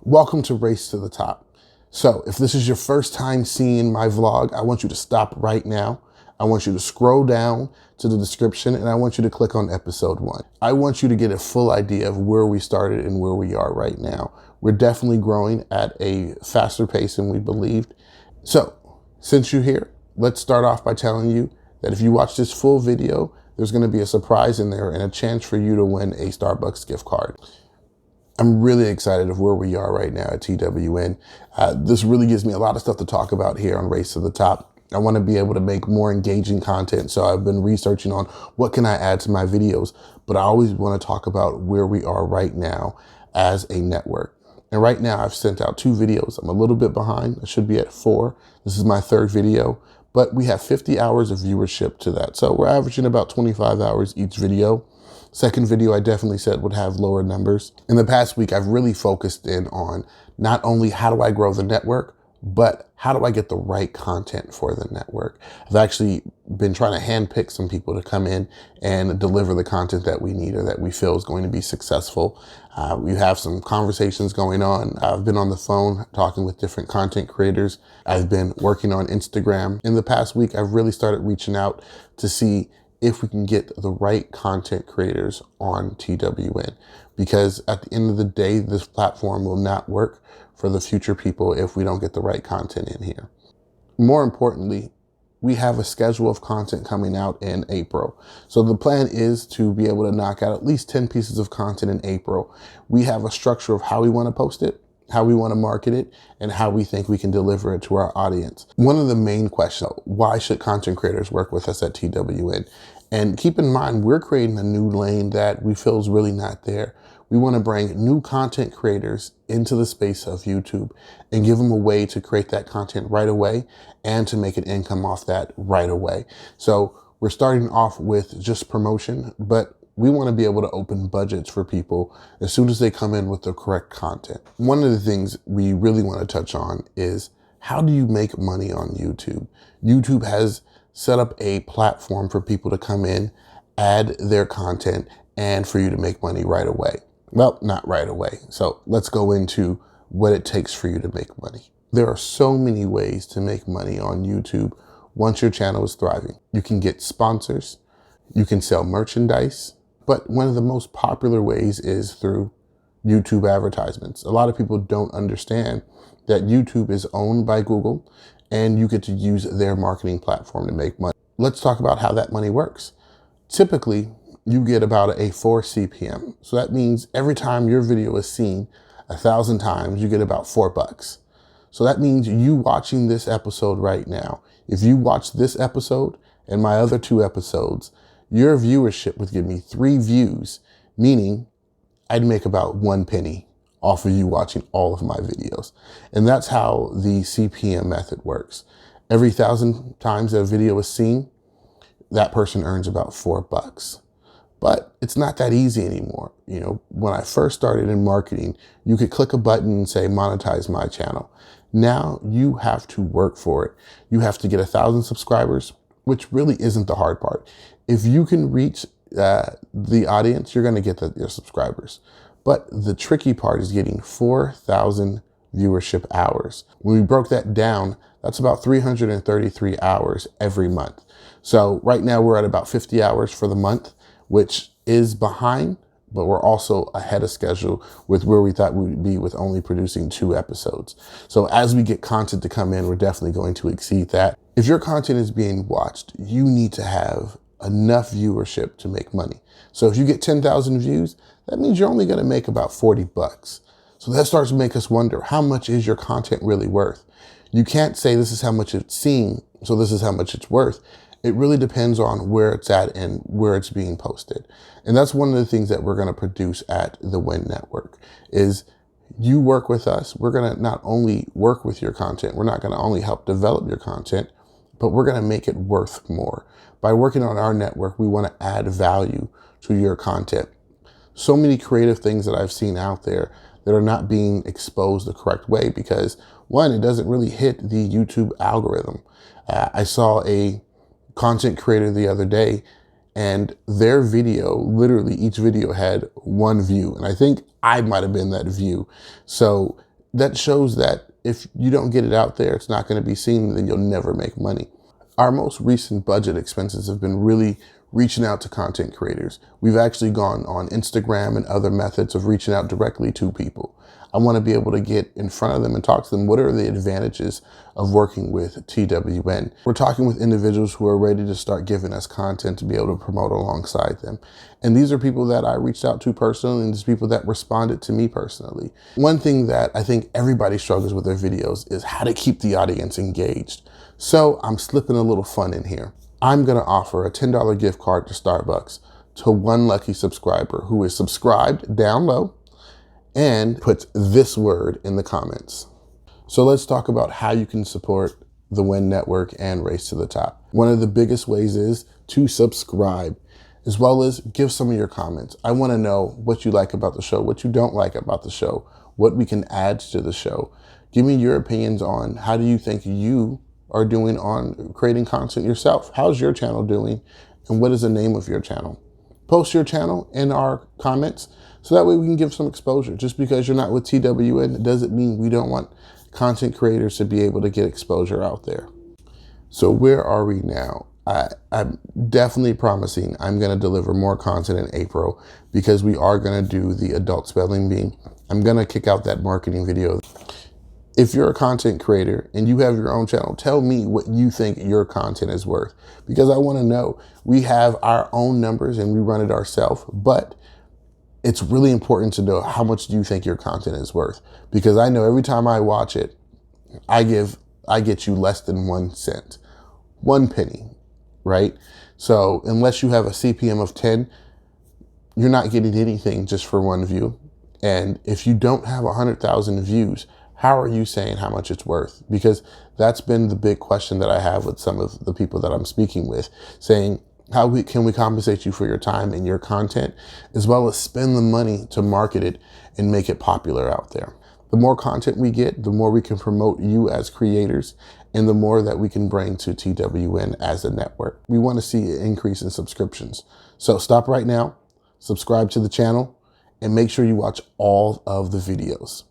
Welcome to Race to the Top. So if this is your first time seeing my vlog, I want you to stop right now. I want you to scroll down to the description and I want you to click on episode 1. I want you to get a full idea of where we started and where we are right now. We're definitely growing at a faster pace than we believed. So since you're here, let's start off by telling you that if you watch this full video, there's going to be a surprise in there and a chance for you to win a Starbucks gift card. I'm really excited of where we are right now at TWN. This really gives me a lot of stuff to talk about here on Race to the Top. I want to be able to make more engaging content. So I've been researching on what can I add to my videos, but I always want to talk about where we are right now as a network. And right now I've sent out 2 videos. I'm a little bit behind. I should be at 4. This is my 3rd video, but we have 50 hours of viewership to that. So we're averaging about 25 hours each video. Second video, I definitely said would have lower numbers. In the past week, I've really focused in on not only how do I grow the network, but how do I get the right content for the network? I've actually been trying to handpick some people to come in and deliver the content that we need or that we feel is going to be successful. We have some conversations going on. I've been on the phone talking with different content creators. I've been working on Instagram. In the past week, I've really started reaching out to see if we can get the right content creators on TWN, because at the end of the day, this platform will not work for the future people if we don't get the right content in here. More importantly, we have a schedule of content coming out in April. So the plan is to be able to knock out at least 10 pieces of content in April. We have a structure of how we want to post it, how we want to market it, and how we think we can deliver it to our audience. One of the main questions, why should content creators work with us at TWN? And keep in mind, we're creating a new lane that we feel is really not there. We want to bring new content creators into the space of YouTube and give them a way to create that content right away and to make an income off that right away. So we're starting off with just promotion, but we want to be able to open budgets for people as soon as they come in with the correct content. One of the things we really want to touch on is, how do you make money on YouTube? YouTube has set up a platform for people to come in, add their content, and for you to make money right away. Well, not right away. So let's go into what it takes for you to make money. There are so many ways to make money on YouTube once your channel is thriving. You can get sponsors, you can sell merchandise, but one of the most popular ways is through YouTube advertisements. A lot of people don't understand that YouTube is owned by Google and you get to use their marketing platform to make money. Let's talk about how that money works. Typically, you get about a 4 CPM. So that means every time your video is seen 1,000 times, you get about $4. So that means you watching this episode right now. If you watch this episode and my other 2 episodes, your viewership would give me 3 views, meaning I'd make about 1 penny off of you watching all of my videos. And that's how the CPM method works. Every 1,000 times that a video is seen, that person earns about $4. But it's not that easy anymore. You know, when I first started in marketing, you could click a button and say, monetize my channel. Now you have to work for it. You have to get 1,000 subscribers, which really isn't the hard part. If you can reach the audience, you're going to get your subscribers. But the tricky part is getting 4,000 viewership hours. When we broke that down, that's about 333 hours every month. So right now we're at about 50 hours for the month, which is behind, but we're also ahead of schedule with where we thought we would be with only producing 2 episodes. So as we get content to come in, we're definitely going to exceed that. If your content is being watched, you need to have enough viewership to make money. So if you get 10,000 views, that means you're only going to make about $40. So that starts to make us wonder, how much is your content really worth? You can't say this is how much it's seen, so this is how much it's worth. It really depends on where it's at and where it's being posted. And that's one of the things that we're going to produce at the Winn Network is, you work with us. We're going to not only work with your content, we're not going to only help develop your content, but we're going to make it worth more. By working on our network, we want to add value to your content. So many creative things that I've seen out there that are not being exposed the correct way because, one, it doesn't really hit the YouTube algorithm. I saw a content creator the other day and their video, literally each video had 1 view. And I think I might've been that view. So that shows that if you don't get it out there, it's not going to be seen, then you'll never make money. Our most recent budget expenses have been really reaching out to content creators. We've actually gone on Instagram and other methods of reaching out directly to people. I want to be able to get in front of them and talk to them. What are the advantages of working with TWN? We're talking with individuals who are ready to start giving us content to be able to promote alongside them. And these are people that I reached out to personally, and these people that responded to me personally. One thing that I think everybody struggles with their videos is how to keep the audience engaged. So I'm slipping a little fun in here. I'm going to offer a $10 gift card to Starbucks to one lucky subscriber who is subscribed down low and puts this word in the comments. So let's talk about how you can support the Winn Network and Race to the Top. One of the biggest ways is to subscribe, as well as give some of your comments. I want to know what you like about the show, what you don't like about the show, what we can add to the show. Give me your opinions on how do you think you are doing on creating content yourself. How's your channel doing? And what is the name of your channel? Post your channel in our comments so that way we can give some exposure. Just because you're not with TWN doesn't mean we don't want content creators to be able to get exposure out there. So where are we now? I'm definitely promising I'm going to deliver more content in April because we are going to do the adult spelling bee. I'm going to kick out that marketing video. If you're a content creator and you have your own channel, tell me what you think your content is worth, because I want to know. We have our own numbers and we run it ourselves, but it's really important to know how much do you think your content is worth, because I know every time I watch it, I get you less than 1 cent, 1 penny, right? So unless you have a CPM of 10, you're not getting anything just for 1 view. And if you don't have 100,000 views, how are you saying how much it's worth? Because that's been the big question that I have with some of the people that I'm speaking with, saying, can we compensate you for your time and your content, as well as spend the money to market it and make it popular out there? The more content we get, the more we can promote you as creators, and the more that we can bring to TWN as a network. We want to see an increase in subscriptions. So stop right now, subscribe to the channel, and make sure you watch all of the videos.